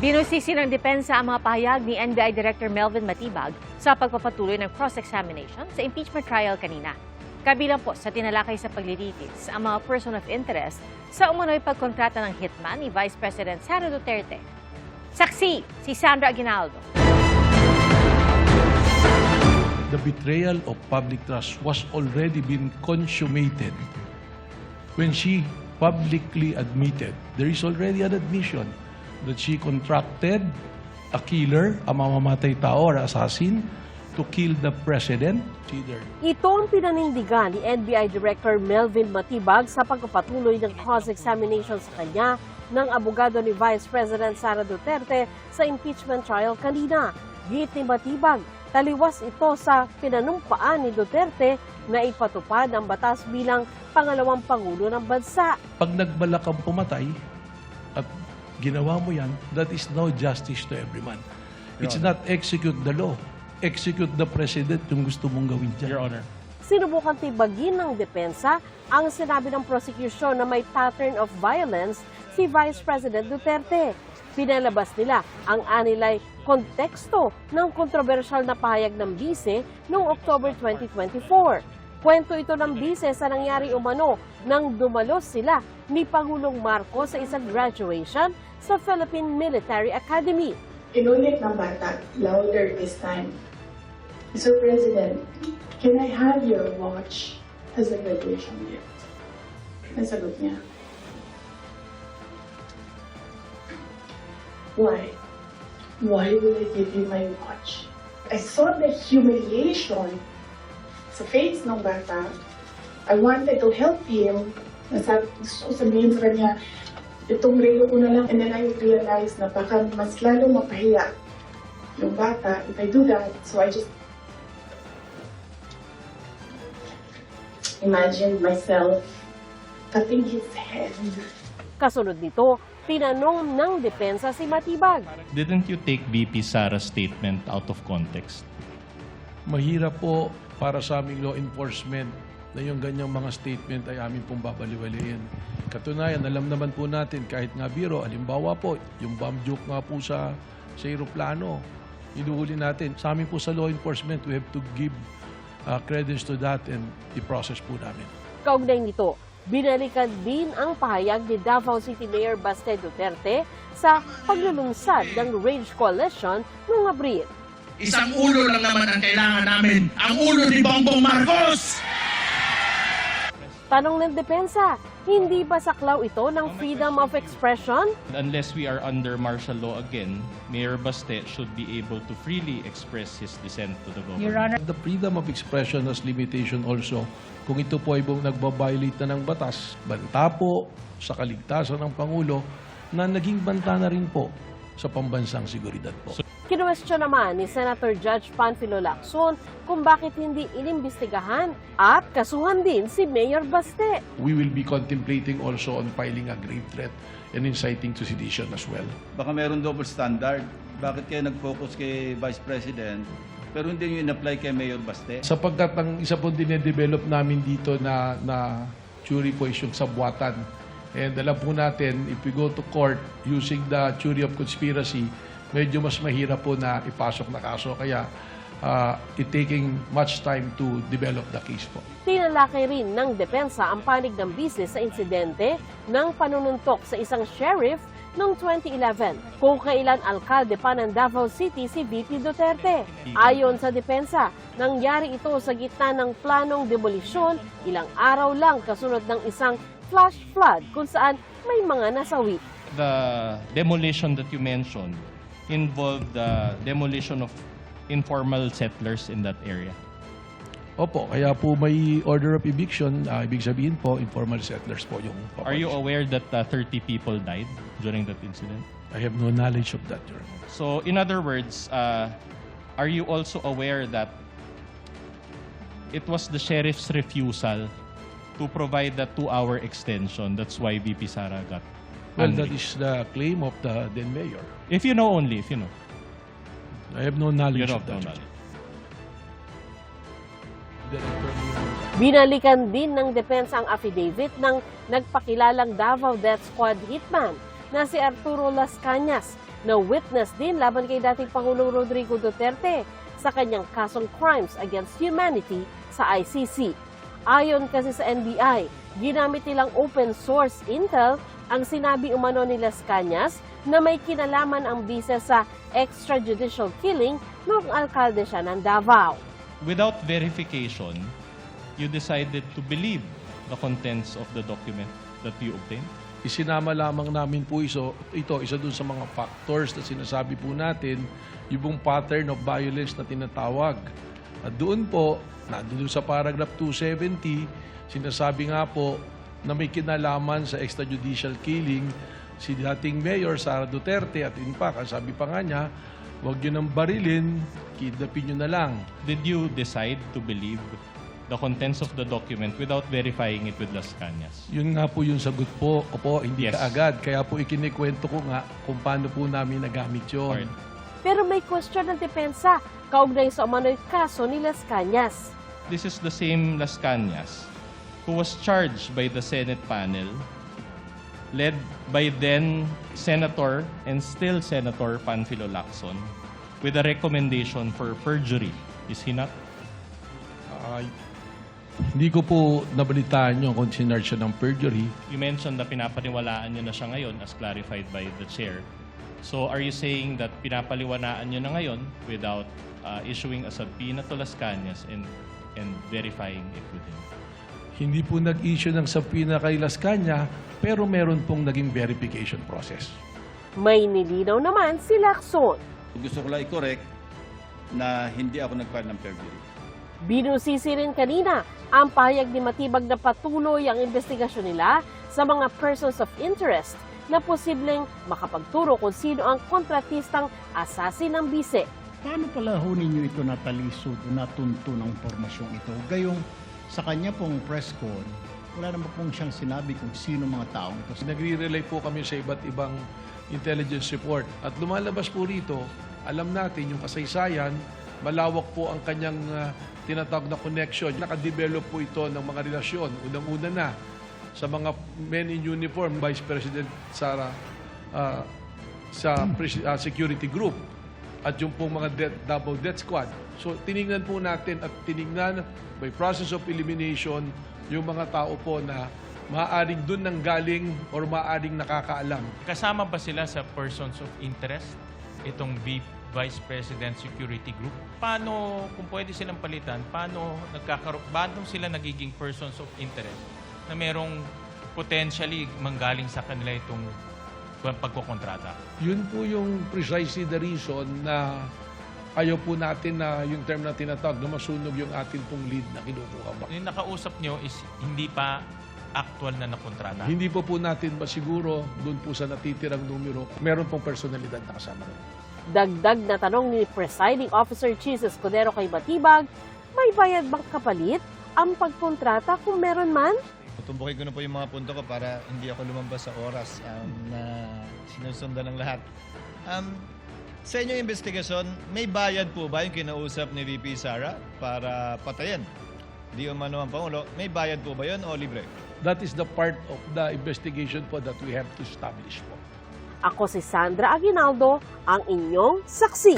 Binusisi ng depensa ang mga pahayag ni NBI Director Melvin Matibag sa pagpapatuloy ng cross-examination sa impeachment trial kanina. Kabilang po sa tinalakay sa paglilitis ang mga person of interest sa umano'y pagkontrata ng hitman ni Vice President Sara Duterte. Saksi, si Sandra Aguinaldo. The betrayal of public trust was already been consummated when she publicly admitted, there is already an admission that she contracted a killer, a mamamatay tao or assassin, to kill the president. Ito ang pinanindigan ni NBI Director Melvin Matibag sa pagpapatuloy ng cross-examination sa kanya ng abogado ni Vice President Sara Duterte sa impeachment trial kanina. Git ni Matibag, taliwas ito sa pinanumpaan ni Duterte na ipatupad ang batas bilang pangalawang pangulo ng bansa. Pag nagbalak kang pumatay at ginawa mo yan, that is no justice to everyone. It's not execute the law. Execute the president yung gusto mong gawin dyan. Your Honor. Sinubukang tibagin ng depensa ang sinabi ng prosecution na may pattern of violence si Vice President Duterte. Pinalabas nila ang anilay konteksto ng kontrobersyal na pahayag ng bise noong October 2024. Kwento ito ng bise sa nangyari umano nang dumalos sila ni Pangulong Marcos sa isang graduation sa Philippine Military Academy. Inulit ng bata, louder this time. Mr. President, can I have your watch as a graduation gift? Nasagot niya. Why? Why will I give you my watch? I saw the humiliation sa face ng bata. I wanted to help him. Gusto ko sabihin sa kanya, itong relo ko na lang. And then I realized na baka mas lalo mapahiya yung bata if I do that. So I just imagined myself cutting his head. Kasunod nito, tinanong ng depensa si Matibag. Didn't you take VP Sara's statement out of context? Mahirap po para sa aming law enforcement na yung ganyang mga statement ay amin pong babaliwalayin. Katunayan, alam naman po natin kahit nga biro, alimbawa po, yung bomb joke nga po sa aeroplano, inuhuli natin. Sa amin po sa law enforcement, we have to give credence to that and i-process po namin. Kaugnay nito, binalikan din ang pahayag ni Davao City Mayor Baste Duterte sa paglulunsad ng Rage Coalition noong Abril. Isang ulo lang naman ang kailangan namin, ang ulo ni Bongbong Marcos! Tanong ng depensa, hindi ba saklaw ito ng freedom of expression? Unless we are under martial law again, Mayor Baste should be able to freely express his dissent to the government. Your Honor. The freedom of expression has limitation also. Kung ito po ay nagbabiolate na ng batas, banta po sa kaligtasan ng Pangulo na naging banta na rin po sa pambansang seguridad po. Kinuwestiyon naman ni Senator Judge Panfilo Lacson kung bakit hindi inimbestigahan at kasuhan din si Mayor Baste. We will be contemplating also on filing a grave threat and inciting to sedition as well. Baka meron double standard. Bakit kayo nag-focus kay Vice President pero hindi nyo in-apply kay Mayor Baste? Sapagkat ang isa po din-develop namin dito na theory po is yung sabwatan. And alam po natin, if we go to court using the theory of conspiracy, medyo mas mahirap po na ipasok na kaso. Kaya it taking much time to develop the case po. Tinalakay rin ng depensa ang panig ng business sa insidente ng panununtok sa isang sheriff noong 2011 kung kailan alkalde pa ng Davao City si VP Duterte. Ayon sa depensa, nangyari ito sa gitna ng planong demolisyon ilang araw lang kasunod ng isang flash flood kung saan may mga nasawi. The demolition that you mentioned involved the demolition of informal settlers in that area. Opo, kaya po may order of eviction. Ibig sabihin po, informal settlers po yung Are you aware that 30 people died during that incident? I have no knowledge of that, Your Honor. So, in other words, are you also aware that it was the sheriff's refusal to provide the 2-hour extension? That's why VP Sara got Well, angry. that is the claim of the then mayor. If you know only, if you know. I have no knowledge You of don't know that. knowledge. Binalikan din ng depensa ang affidavit ng nagpakilalang Davao Death Squad hitman na si Arturo Las Cañas na witness din laban kay dating Pangulong Rodrigo Duterte sa kanyang kasong crimes against humanity sa ICC. Ayon kasi sa NBI, ginamit nilang open source intel ang sinabi umano ni Las Cañas na may kinalaman ang bisa sa extrajudicial killing noong alkalde siya ng Davao. Without verification, you decided to believe the contents of the document that you obtained? Isinama lamang namin po ito, isa dun sa mga factors na sinasabi po natin, yung pattern of violence na tinatawag. At doon po, nandun sa paragraph 270, sinasabi nga po na may kinalaman sa extrajudicial killing si dating Mayor Sara Duterte at in fact, ang sabi pa nga niya, huwag nyo nang barilin, kidnapin nyo na lang. Did you decide to believe the contents of the document without verifying it with Las Cañas? Yun nga po yung sagot po, hindi Yes. kaagad. Kaya po ikinikwento ko nga kung paano po namin nagamit yun. Alright. Pero may question ng depensa kaugnay sa umano'y kaso ni Las Cañas. This is the same Las Cañas who was charged by the Senate panel led by then Senator and still Senator Panfilo Lacson with a recommendation for perjury. Is he not? Hindi ko po nabalitaan yung kung sinarge siya ng perjury. You mentioned na pinapaniwalaan nyo na siya ngayon as clarified by the chair. So are you saying that pinapaliwanaan nyo na ngayon without issuing a subpoena to Las Cañas and verifying it with him? Hindi po nag-issue ng subpoena kay Las Cañas, pero meron pong naging verification process. May nilinaw naman si Lacson. Gusto ko lang i-correct na hindi ako nag-file ng perjury. Binusisi rin kanina ang pahayag ni Matibag na patuloy ang investigasyon nila sa mga persons of interest na posibleng makapagturo kung sino ang kontratistang assassin ng bise. Paano pala ho ninyo ito natalisod o natunto ng impormasyong ito? Gayong sa kanya pong press con, wala naman pong siyang sinabi kung sino mga taong ito. Nagre-rely po kami sa iba't ibang intelligence report. At lumalabas po rito, alam natin yung kasaysayan, malawak po ang kanyang tinatawag na connection. Nakadevelop po ito ng mga relasyon. Unang-una na sa mga men in uniform, Vice President Sara sa security group at yung pong mga double death squad. So tiningnan po natin at tiningnan by process of elimination yung mga tao po na maaaring dun nang galing or maaaring nakakaalam. Kasama ba sila sa persons of interest, itong Vice President Security Group? Paano, kung pwede silang palitan, paano sila nagiging persons of interest na merong potentially manggaling sa kanila itong pagkukontrata? Yun po yung precisely the reason na ayaw po natin na yung term na tinatawag na masunog yung atin pong lead na kinukuha ba. Yung nakausap nyo is hindi pa actual na nakontrata. Hindi po natin masiguro doon po sa natitirang numero, meron pong personalidad na kasama rin. Dagdag na tanong ni Presiding Officer Chis Escudero kay Matibag, may bayad bang kapalit ang pagkontrata kung meron man? Tutumbukin ko na po yung mga punto ko para hindi ako lumambas sa oras na sinusundan ng lahat. Sa inyong investigasyon, may bayad po ba yung kinausap ni VP Sara para patayin? Di umano ang Pangulo, may bayad po ba yun o libre? That is the part of the investigation po that we have to establish po. Ako si Sandra Aguinaldo, ang inyong saksi.